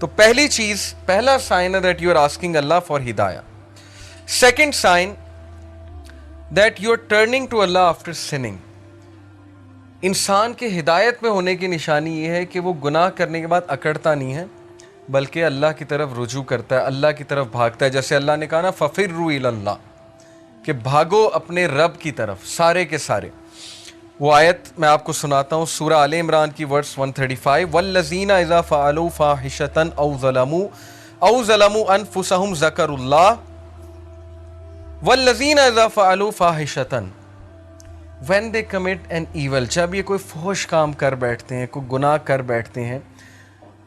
तो पहली चीज, पहला साइन है that you are asking Allah for हिदाया। Second sign that you are turning to Allah after sinning. इंसान के हिदायत में होने की निशानी ये है कि वो गुनाह करने के बाद अकड़ता नहीं है, बल्कि अल्लाह की तरफ रुजू करता है, अल्लाह की तरफ भागता है। जैसे अल्लाह ने कहा ना, फफिर्रू इलल्लाह, कि भागो अपने रब की तरफ सारे के सारे। वो आयत मैं आपको सुनाता हूँ, सूरह आले इमरान की वर्स 135, वल्लज़ीना इज़ा फ़अलू फ़ाहिशतन औ ज़लमू अनफुसहुम ज़करुल्लाह वल्लज़ीना इज़ा फ़अलू फ़ाहिशतन, when they commit an evil, जब ये कोई फहश काम कर बैठते हैं, कोई गुनाह कर बैठते हैं।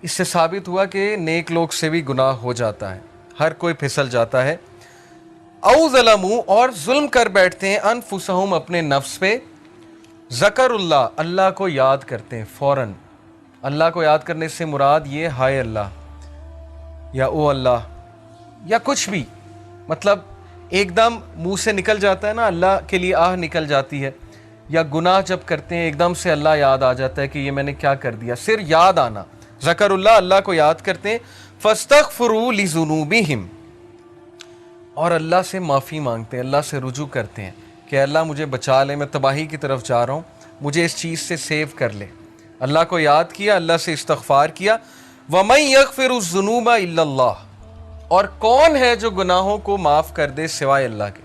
इससे साबित हुआ कि नेक लोग से भी गुनाह हो जाता है, हर कोई फिसल जाता है। औ ज़लमू, और जुल्म कर बैठते हैं, अनफुसहुम, अपने नफ्स पे, ज़करुल्लाह, अल्लाह को याद करते हैं फ़ौरन। अल्लाह को याद करने से मुराद ये हाय अल्लाह या ओ अल्लाह या कुछ भी, मतलब एकदम मुंह से निकल जाता है ना, अल्लाह के लिए आह निकल जाती है। या गुनाह जब करते हैं एकदम से अल्लाह याद आ जाता है कि ये मैंने क्या कर दिया, सिर्फ याद आना, ज़करुल्लाह, अल्लाह को याद करते हैं। फस्तगफिरू लिज़ुनूबिहिम, और अल्लाह से माफ़ी मांगते हैं, अल्लाह से रुजू करते हैं कि अल्लाह मुझे बचा ले, मैं तबाही की तरफ जा रहा हूँ, मुझे इस चीज़ से सेव कर ले। अल्लाह को याद किया, अल्लाह से इस्तग़फ़ार किया। वमन यग़फ़िरुज़्ज़ुनूबा इल्लल्लाह, और कौन है जो गुनाहों को माफ़ कर दे सिवाय अल्लाह के?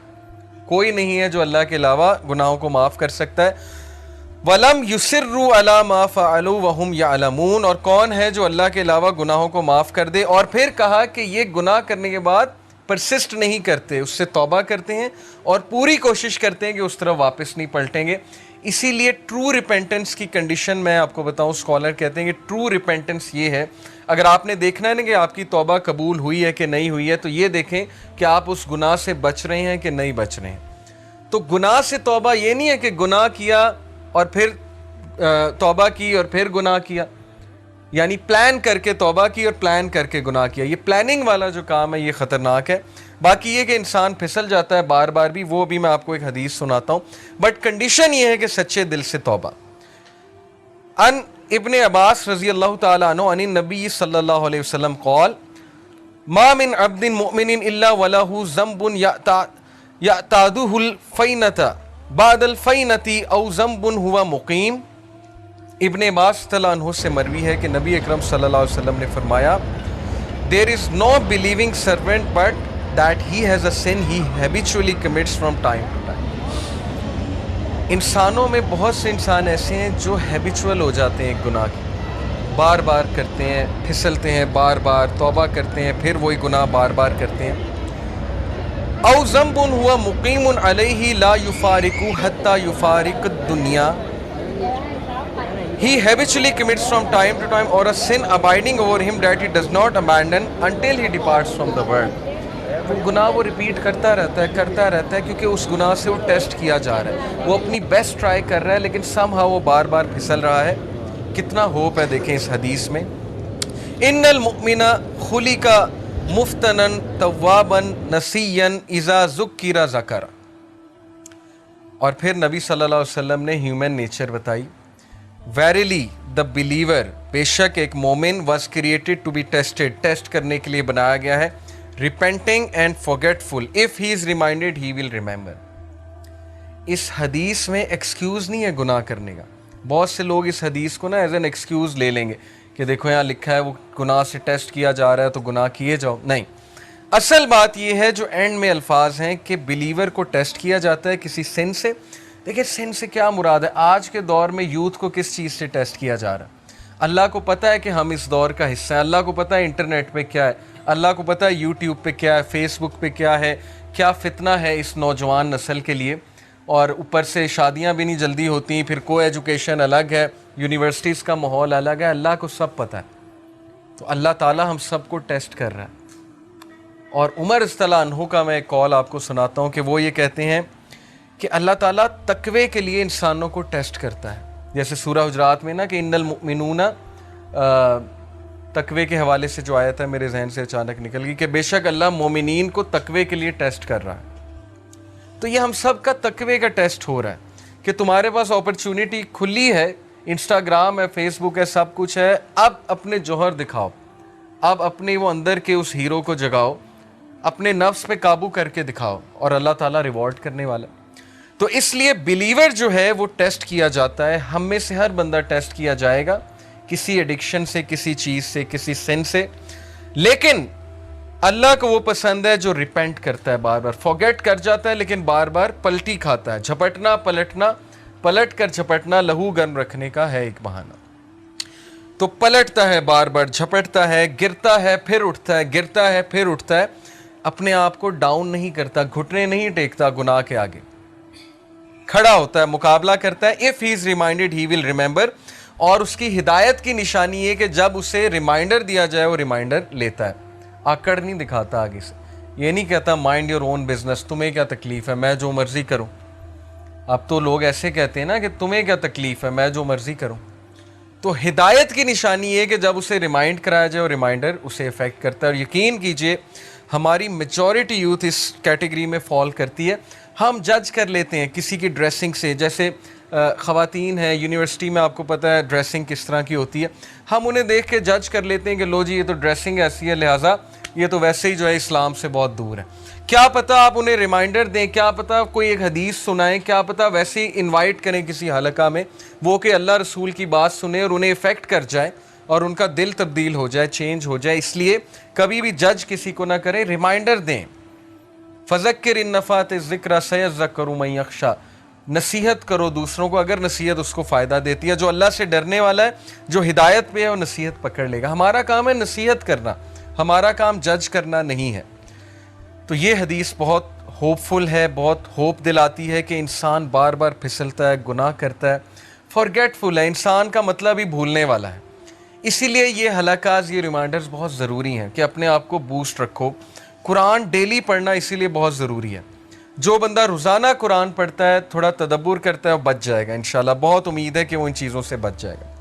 कोई नहीं है जो अल्लाह के अलावा गुनाहों को माफ़ कर सकता है। वलम युसिर्रू अला मा फ़अलू वहुम यअलमून, और कौन है जो अल्लाह के अलावा गुनाहों को माफ़ कर दे। और फिर कहा कि ये गुनाह करने के बाद परसिस्ट नहीं करते, उससे तौबा करते हैं और पूरी कोशिश करते हैं कि उस तरफ वापस नहीं पलटेंगे। इसीलिए ट्रू रिपेंटेंस की कंडीशन मैं आपको बताऊं, स्कॉलर कहते हैं कि ट्रू रिपेंटेंस ये है, अगर आपने देखना है ना कि आपकी तौबा कबूल हुई है कि नहीं हुई है, तो ये देखें कि आप उस गुनाह से बच रहे हैं कि नहीं बच रहे हैं। तो गुनाह से तौबा ये नहीं है कि गुनाह किया और फिर तौबा की और फिर गुनाह किया, यानी प्लान करके तौबा की और प्लान करके गुनाह किया। ये प्लानिंग वाला जो काम है ये ख़तरनाक है। बाकी ये कि इंसान फिसल जाता है बार बार भी, वो भी मैं आपको एक हदीस सुनाता हूँ, बट कंडीशन ये है कि सच्चे दिल से तौबा। अन इब्ने अब्बास रज़ी अल्लाह तआला अन्हु अन नबी सल्लल्लाहु अलैहि वसल्लम क़ाल, मा मिन अब्दिन मुमिनिन इल्ला वलहु ज़ंबुन यअतादुहुल फ़ैनता बादल फ़ैनती औ ज़ंबुन हुवा मुक़ीम। इब्ने अब्बास तआला अन्हु से मरवी है कि नबी अकरम सल्लल्लाहु अलैहि वसल्लम ने फरमाया, there is no believing servant but that he has a sin he habitually commits from time to time. इंसानों में बहुत से इंसान ऐसे हैं जो हैबिचुअल हो जाते हैं, एक गुनाह की बार बार करते हैं, फिसलते हैं, बार बार तौबा करते हैं, फिर वही गुनाह बार बार करते हैं। औ ज़ंबुन हुआ मुक़ीमुन अलैहि ला युफ़ारिकु हत्ता युफ़ारिक दुनिया, he habitually commits from time to time, or a sin abiding over him that he does not abandon until he departs from the world। वो गुनाह वो रिपीट करता रहता है क्योंकि उस गुनाह से वो टेस्ट किया जा रहा है, वो अपनी बेस्ट ट्राई कर रहा है, लेकिन समहाउ वो बार बार फिसल रहा है। कितना होप है देखें इस हदीस में। इन्नल मुमिना खुलिका मुफ्तनन तव्वाबन नसीयन इज़ा ज़ुक्किरा ज़करा। और फिर नबी सल्लल्लाहु अलैहि वसल्लम ने ह्यूमन नेचर बताई। वेरिली द बिलीवर, बेशक एक मोमिन, was created to be tested, test करने के लिए बनाया गया है। Repenting and forgetful, if he is reminded he will remember. इस हदीस में एक्सक्यूज़ नहीं है गुनाह करने का। बहुत से लोग इस हदीस को ना एज एन एक्सक्यूज़ ले लेंगे कि देखो यहाँ लिखा है वो गुनाह से टेस्ट किया जा रहा है तो गुनाह किए जाओ। नहीं, असल बात यह है जो एंड में अल्फाज हैं कि बिलीवर को टेस्ट किया जाता है किसी सिन से। देखिए सिन से क्या मुराद है? आज के दौर में यूथ को किस चीज़ से टेस्ट किया जा रहा है? अल्लाह को पता है कि हम इस दौर का हिस्सा हैं, अल्लाह को पता है इंटरनेट पे क्या है, अल्लाह को पता है यूट्यूब पे क्या है, फेसबुक पे क्या है, क्या फितना है इस नौजवान नस्ल के लिए। और ऊपर से शादियां भी नहीं जल्दी होती, फिर को एजुकेशन अलग है, यूनिवर्सिटीज़ का माहौल अलग है, अल्लाह को सब पता है। तो अल्लाह ताला हम सबको टेस्ट कर रहा है। और उमर रज़ियल्लाहु अन्हु का मैं एक कॉल आपको सुनाता हूँ कि वो ये कहते हैं कि अल्लाह ताला तकवे के लिए इंसानों को टेस्ट करता है। जैसे सूरह हुजरात में ना कि इन्नल मुमिनूना, तकवे के हवाले से जो आयत है मेरे जहन से अचानक निकल गई कि बेशक अल्लाह मोमिनीन को तकवे के लिए टेस्ट कर रहा है। तो ये हम सब का तकवे का टेस्ट हो रहा है कि तुम्हारे पास अपॉर्चुनिटी खुली है, इंस्टाग्राम है, फेसबुक है, सब कुछ है, अब अपने जौहर दिखाओ। अब अपने वो अंदर के उस हीरो को जगाओ, अपने नफ्स पे काबू करके दिखाओ और अल्लाह ताला रिवॉर्ड करने वाला। तो इसलिए बिलीवर जो है वो टेस्ट किया जाता है, हम में से हर बंदा टेस्ट किया जाएगा, किसी एडिक्शन से, किसी चीज से, किसी सिन से। लेकिन अल्लाह को वो पसंद है जो रिपेंट करता है, बार बार फॉरगेट कर जाता है लेकिन बार बार पलटी खाता है। झपटना पलटना, पलट कर झपटना लहू गर्म रखने का है एक बहाना। तो पलटता है, बार बार झपटता है, गिरता है फिर उठता है, गिरता है फिर उठता है, अपने आप को डाउन नहीं करता, घुटने नहीं टेकता गुनाह के आगे, खड़ा होता है, मुकाबला करता है। If he is reminded he will remember. और उसकी हिदायत की निशानी है कि जब उसे रिमाइंडर दिया जाए वो रिमाइंडर लेता है, आकड़ नहीं दिखाता आगे से। ये नहीं कहता माइंड योर ओन बिजनेस, तुम्हें क्या तकलीफ है, मैं जो मर्जी करूं। अब तो लोग ऐसे कहते हैं ना कि तुम्हें क्या तकलीफ है, मैं जो मर्जी करूं। तो हिदायत की निशानी है कि जब उसे रिमाइंड कराया जाए और रिमाइंडर उसे इफेक्ट करता है। और यकीन कीजिए हमारी मेजॉरिटी यूथ इस कैटेगरी में फॉल करती है। हम जज कर लेते हैं किसी की ड्रेसिंग से, जैसे ख़वातीन है यूनिवर्सिटी में, आपको पता है ड्रेसिंग किस तरह की होती है, हम उन्हें देख के जज कर लेते हैं कि लो जी ये तो ड्रेसिंग ऐसी है, लिहाजा ये तो वैसे ही जो है इस्लाम से बहुत दूर है। क्या पता आप उन्हें रिमाइंडर दें, क्या पता कोई एक हदीस सुनाएं, क्या पता वैसे ही इनवाइट करें किसी हलका में, वो कि अल्लाह रसूल की बात सुने और उन्हें इफ़ेक्ट कर जाए और उनका दिल तब्दील हो जाए, चेंज हो जाए। इसलिए कभी भी जज किसी को ना करें, रिमाइंडर दें। फ़ज़क्किर इन नफ़ात ज़िक्रा सयज़्ज़क्करु मन यख़्शा, नसीहत करो दूसरों को अगर नसीहत उसको फ़ायदा देती है। जो अल्लाह से डरने वाला है, जो हिदायत पे है, वो नसीहत पकड़ लेगा। हमारा काम है नसीहत करना, हमारा काम जज करना नहीं है। तो ये हदीस बहुत होपफुल है, बहुत होप दिलाती है कि इंसान बार बार फिसलता है, गुनाह करता है, फॉरगेटफुल है। इंसान का मतलब ही भूलने वाला है। इसीलिए ये हलाकात, ये रिमाइंडर्स बहुत ज़रूरी हैं कि अपने आप को बूस्ट रखो। कुरान डेली पढ़ना इसीलिए बहुत ज़रूरी है। जो बंदा रोज़ाना कुरान पढ़ता है, थोड़ा तदब्बुर करता है, वो बच जाएगा इंशाल्लाह। बहुत उम्मीद है कि वो इन चीज़ों से बच जाएगा।